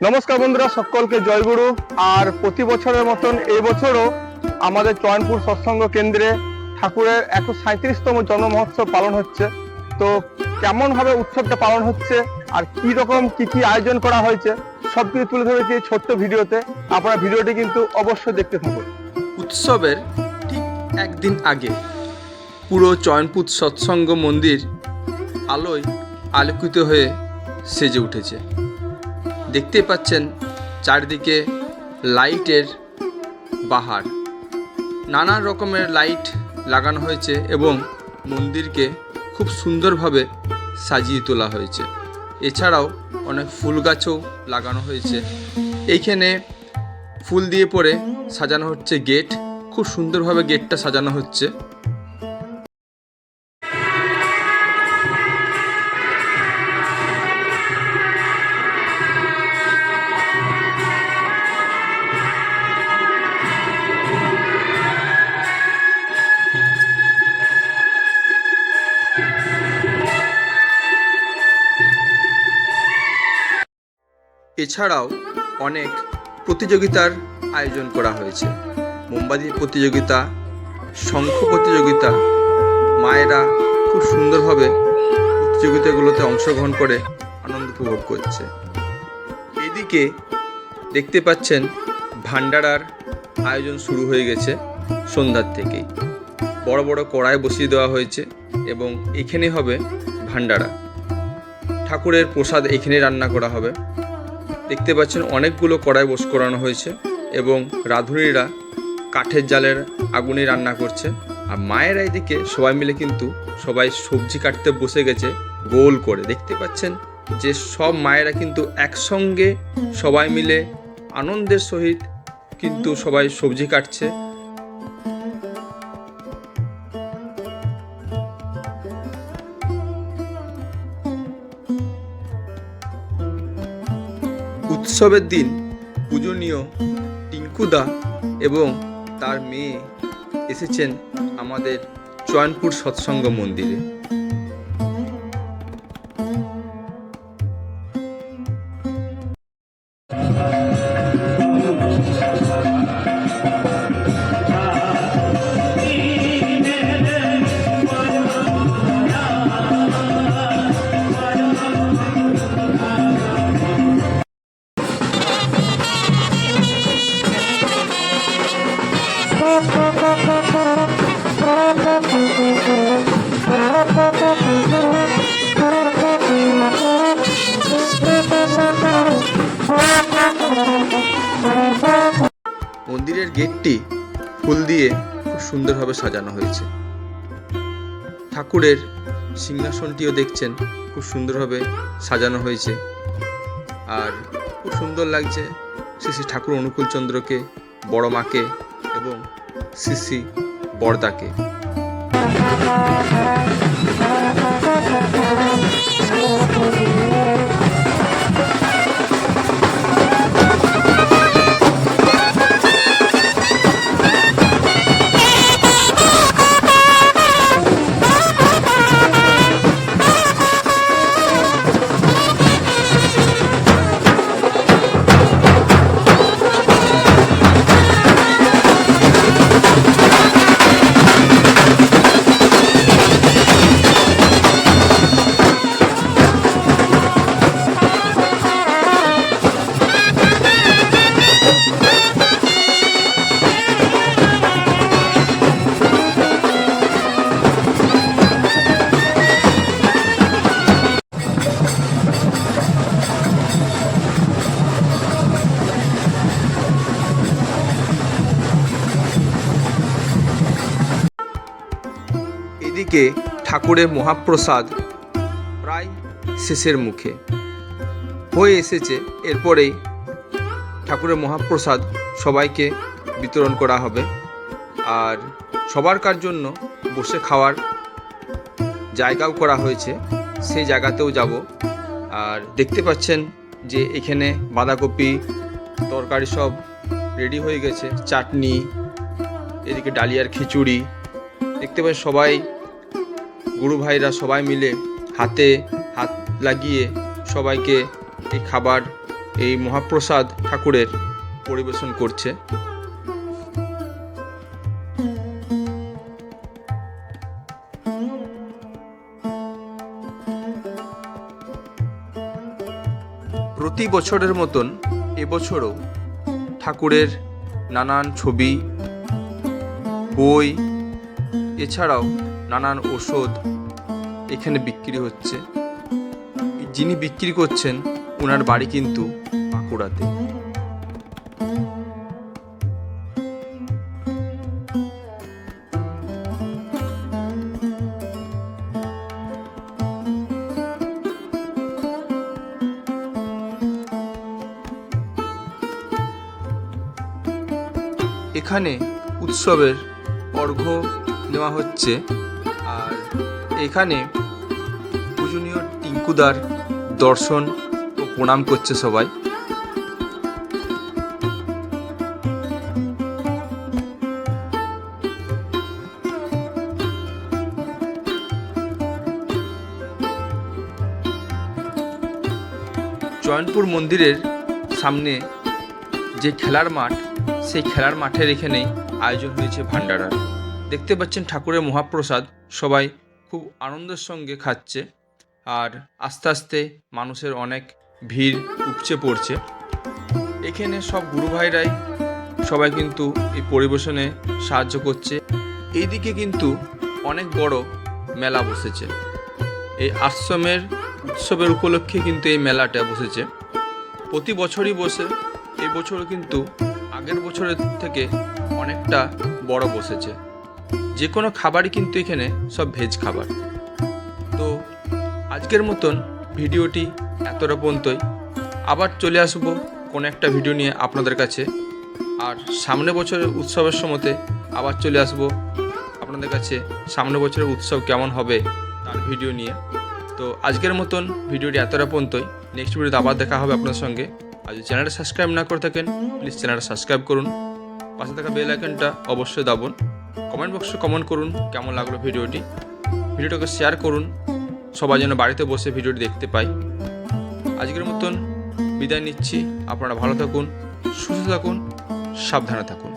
নমস্কার বন্ধুরা, সকলকে জয়গুরু। আর প্রতি বছরের মতন এই বছরও আমাদের চয়নপুর সৎসঙ্গ কেন্দ্রে ঠাকুরের 137তম জন্ম মহোৎসব পালন হচ্ছে। তো কেমন ভাবে উৎসবটা পালন হচ্ছে আর কি রকম কি আয়োজন করা হয়েছে সবকিছু তুলে ধরেছি এই ছোট্ট ভিডিওতে। আপনারা ভিডিওটি কিন্তু অবশ্যই দেখতে থাকুন। উৎসবের ঠিক একদিন আগে পুরো চয়নপুর সৎসঙ্গ মন্দির আলোয় আলোকিত হয়ে সেজে উঠেছে। দেখতে পাচ্ছেন চারদিকে লাইটের বাহার, নানা রকমের লাইট লাগানো হয়েছে এবং মন্দিরকে খুব সুন্দরভাবে সাজিয়ে তোলা হয়েছে। এছাড়াও অনেক ফুল গাছও লাগানো হয়েছে। এইখানে ফুল দিয়ে পরে সাজানো হচ্ছে গেট, খুব সুন্দরভাবে গেটটা সাজানো হচ্ছে। এছাড়াও অনেক প্রতিযোগিতার আয়োজন করা হয়েছে। মোমবাতি প্রতিযোগিতা, শঙ্খ প্রতিযোগিতা। মায়েরা খুব সুন্দরভাবে প্রতিযোগিতাগুলোতে অংশগ্রহণ করে আনন্দ উপভোগ করছে। এদিকে দেখতে পাচ্ছেন ভান্ডারার আয়োজন শুরু হয়ে গেছে সন্ধ্যার থেকেই। বড় বড় কড়াই বসিয়ে দেওয়া হয়েছে এবং এখানে হবে ভান্ডারা। ঠাকুরের প্রসাদ এখানে রান্না করা হবে। দেখতে পাচ্ছেন অনেকগুলো কড়াই বস করানো হয়েছে এবং রাঁধুনিরা কাঠের জালের আগুনে রান্না করছে। আর মায়েরা এদিকে সবাই মিলে কিন্তু সবাই সবজি কাটতে বসে গেছে গোল করে। দেখতে পাচ্ছেন যে সব মায়েরা কিন্তু একসঙ্গে সবাই মিলে আনন্দের সহিত কিন্তু সবাই সবজি কাটছে। উৎসবের দিন পূজনীয় টিঙ্কুদা এবং তার মেয়ে এসেছেন আমাদের চয়নপুর সৎসঙ্গ মন্দিরে। মন্দিরের গেটটি ফুল দিয়ে খুব সুন্দরভাবে সাজানো হয়েছে। ঠাকুরের সিংহাসনটিও দেখছেন খুব সুন্দরভাবে সাজানো হয়েছে। আর খুব সুন্দর লাগছে শ্রী শ্রী ঠাকুর অনুকূলচন্দ্রকে, বড় মাকে এবং শ্রী শ্রী বরদাকে। এদিকে ঠাকুরের মহাপ্রসাদ প্রায় শেষের মুখে হয়ে এসেছে। এরপরেই ঠাকুরের মহাপ্রসাদ সবাইকে বিতরণ করা হবে। আর সবারকার জন্য বসে খাওয়ার জায়গাও করা হয়েছে, সেই জায়গাতেও যাব। আর দেখতে পাচ্ছেন যে এখানে বাঁধাকপি তরকারি সব রেডি হয়ে গেছে, চাটনি, এদিকে ডালিয়ার খিচুড়ি। দেখতে পাচ্ছেন সবাই গুরু ভাইরা সবাই মিলে হাতে হাত লাগিয়ে সবাইকে এই খাবার এই মহাপ্রসাদ ঠাকুরের পরিবেশন করছে। প্রতি বছরের মতন এবছরও ঠাকুরের নানান ছবি, বই, এছাড়াও নানান ওষুধ এখানে বিক্রি হচ্ছে। যিনি বিক্রি করছেন ওনার বাড়ি কিন্তু বাঁকুড়াতে। এখানে উৎসবের অর্ঘ্য নেওয়া হচ্ছে, আর এখানে পূজনীয় টিঙ্কুদার দর্শন ও প্রণাম করছে সবাই। জয়নপুর মন্দিরের সামনে যে খেলার মাঠ, সেই খেলার মাঠের এখানেই আয়োজন হয়েছে ভান্ডারার। দেখতে পাচ্ছেন ঠাকুরের মহাপ্রসাদ সবাই খুব আনন্দের সঙ্গে খাচ্ছে, আর আস্তে আস্তে মানুষের অনেক ভিড় উপচে পড়ছে। এখানে সব গুরু ভাইরাই সবাই কিন্তু এই পরিবেশনে সাহায্য করছে। এইদিকে কিন্তু অনেক বড় মেলা বসেছে। এই আশ্রমের উৎসবের উপলক্ষে কিন্তু এই মেলাটা বসেছে। প্রতি বছরই বসে, এই বছরও কিন্তু আগের বছরের থেকে অনেকটা বড় বসেছে। যে কোনো খাবারই কিন্তু এখানে সব ভেজ খাবার। তো আজকের মতন ভিডিওটি এতটা পর্যন্তই। আবার চলে আসবো কোনো একটা ভিডিও নিয়ে আপনাদের কাছে, আর সামনে বছরের উৎসবের সময়তে আবার চলে আসবো আপনাদের কাছে সামনে বছরের উৎসব কেমন হবে তার ভিডিও নিয়ে। তো আজকের মতন ভিডিওটি এতটা পর্যন্তই। নেক্সট ভিডিওতে আবার দেখা হবে আপনার সঙ্গে। আর যদি চ্যানেলটা সাবস্ক্রাইব না করে থাকেন প্লিজ চ্যানেলটা সাবস্ক্রাইব করুন, পাশে থাকা বেল আইকনটা অবশ্যই দাবুন। কমেন্ট বক্সে কমেন্ট করুন কেমন লাগলো ভিডিওটাকে শেয়ার করুন, সবাই যেন বাড়িতে বসে ভিডিওটি দেখতে পাই। আজকের মতন বিদায় নিচ্ছি। আপনারা ভালো থাকুন, সুস্থ থাকুন, সাবধানে থাকুন।